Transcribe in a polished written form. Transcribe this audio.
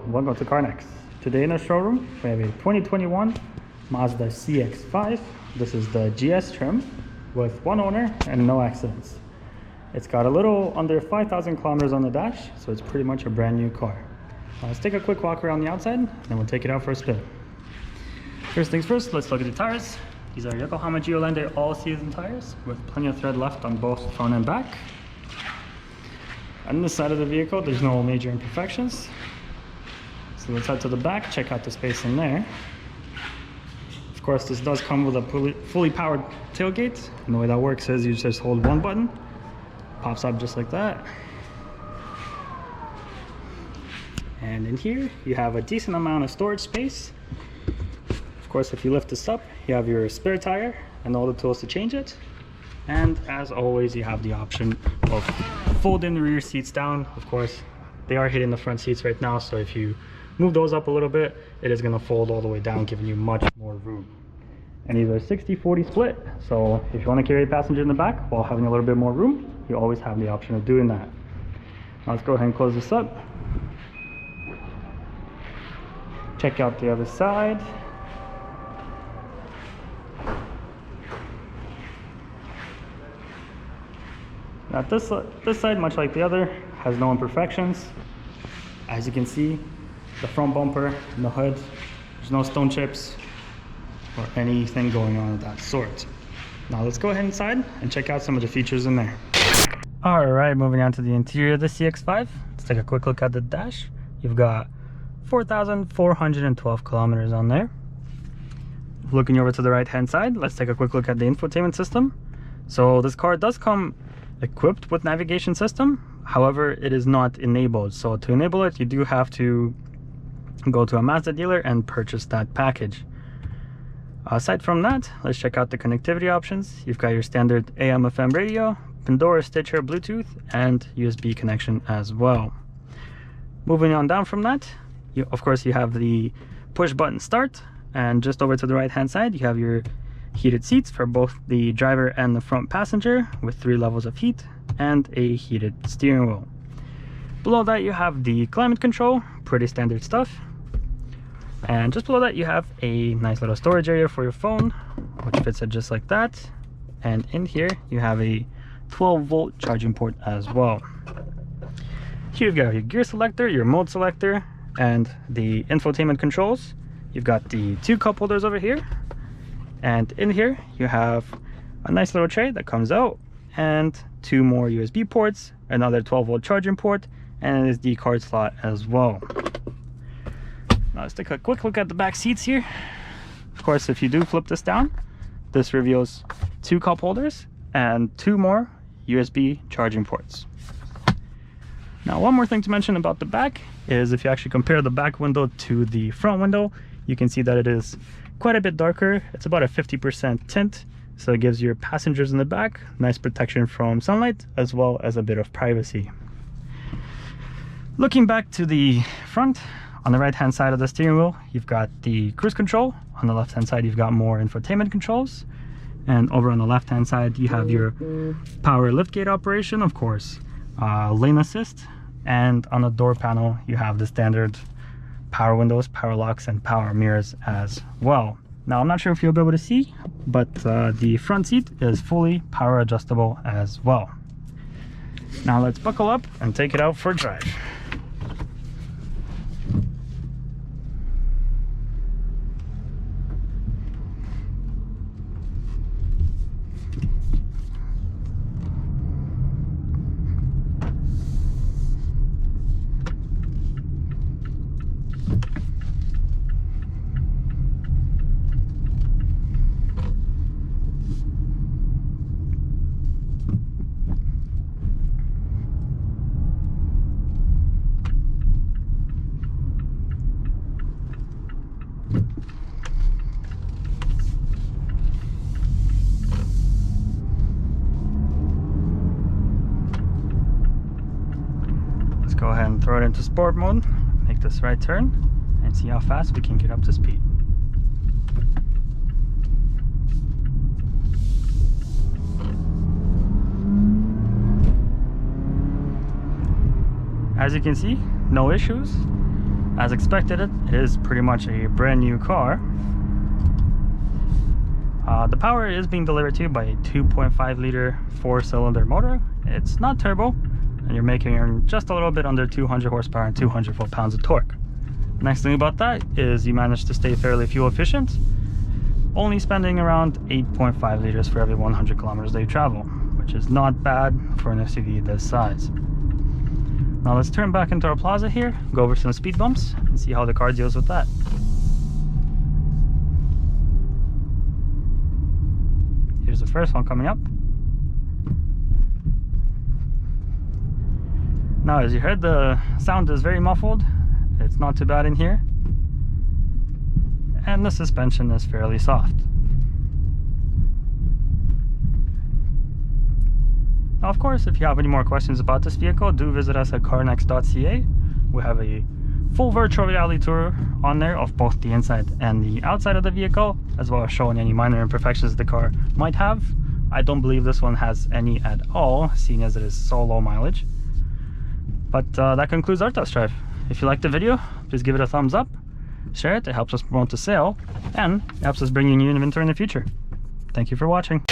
welcome to Carnex. Today in our showroom, we have a 2021 Mazda CX-5. This is the GS trim with one owner and no accidents. It's got a little under 5,000 kilometers on the dash, so it's pretty much a brand new car. Let's take a quick walk around the outside, and then we'll take it out for a spin. First things first, let's look at the tires. These are Yokohama Geolandar all-season tires with plenty of tread left on both front and back. On this side of the vehicle, there's no major imperfections. So let's head to the back, check out the space in there. Of course, this does come with a fully powered tailgate. And the way that works is you just hold one button, pops up just like that. And in here, you have a decent amount of storage space. Of course, if you lift this up, you have your spare tire and all the tools to change it. And as always, you have the option of folding the rear seats down. Of course, they are hitting the front seats right now, so if you move those up a little bit, it is going to fold all the way down, giving you much more room. And these are 60-40 split, so if you want to carry a passenger in the back while having a little bit more room, you always have the option of doing that. Now let's go ahead and close this up. Check out the other side. Now this side, much like the other, has no imperfections. As you can see, the front bumper and the hood, there's no stone chips or anything going on of that sort. Now let's go ahead inside and check out some of the features in there. All right, moving on to the interior of the CX-5. Let's take a quick look at the dash. You've got 4,412 kilometers on there. Looking over to the right hand side, let's take a quick look at the infotainment system. So this car does come equipped with navigation system, however it is not enabled. So to enable it, you do have to go to a Mazda dealer and purchase that package. Aside from that, let's check out the connectivity options. You've got your standard AM/FM radio, Pandora, Stitcher, Bluetooth, and USB connection as well. Moving on down from that, of course you have the push button start, and just over to the right hand side you have your heated seats for both the driver and the front passenger with 3 levels of heat and a heated steering wheel. Below that you have the climate control, pretty standard stuff. And just below that you have a nice little storage area for your phone, which fits it just like that. And in here you have a 12-volt charging port as well. Here you've got your gear selector, your mode selector, and the infotainment controls. You've got the 2 cup holders over here. And in here you have a nice little tray that comes out and 2 more USB ports, another 12-volt charging port, and an SD card slot as well. Now let's take a quick look at the back seats here. Of course, if you do flip this down, this reveals 2 cup holders and 2 more USB charging ports. Now one more thing to mention about the back is if you actually compare the back window to the front window, you can see that it is quite a bit darker. It's about a 50% tint, so it gives your passengers in the back nice protection from sunlight as well as a bit of privacy. Looking back to the front, on the right hand side of the steering wheel you've got the cruise control. On the left hand side you've got more infotainment controls, and over on the left hand side you have your power liftgate operation, of course, lane assist, and on the door panel you have the standard power windows, power locks, and power mirrors as well. Now I'm not sure if you'll be able to see, but the front seat is fully power adjustable as well. Now let's buckle up and take it out for a drive. Go ahead and throw it into sport mode, make this right turn, and see how fast we can get up to speed. As you can see, no issues. As expected, it is pretty much a brand new car. The power is being delivered to you by a 2.5 liter 4-cylinder motor. It's not turbo, and you're making just a little bit under 200 horsepower and 200 foot-pounds of torque. Nice thing about that is you manage to stay fairly fuel efficient, only spending around 8.5 liters for every 100 kilometers that you travel, which is not bad for an SUV this size. Now let's turn back into our plaza here, go over some speed bumps, and see how the car deals with that. Here's the first one coming up. Now, as you heard, the sound is very muffled. It's not too bad in here. And the suspension is fairly soft. Now, of course, if you have any more questions about this vehicle, do visit us at Carnex.ca. We have a full virtual reality tour on there of both the inside and the outside of the vehicle, as well as showing any minor imperfections the car might have. I don't believe this one has any at all, seeing as it is so low mileage. But that concludes our test drive. If you liked the video, please give it a thumbs up, share it helps us promote the sale, and it helps us bring you new inventory in the future. Thank you for watching.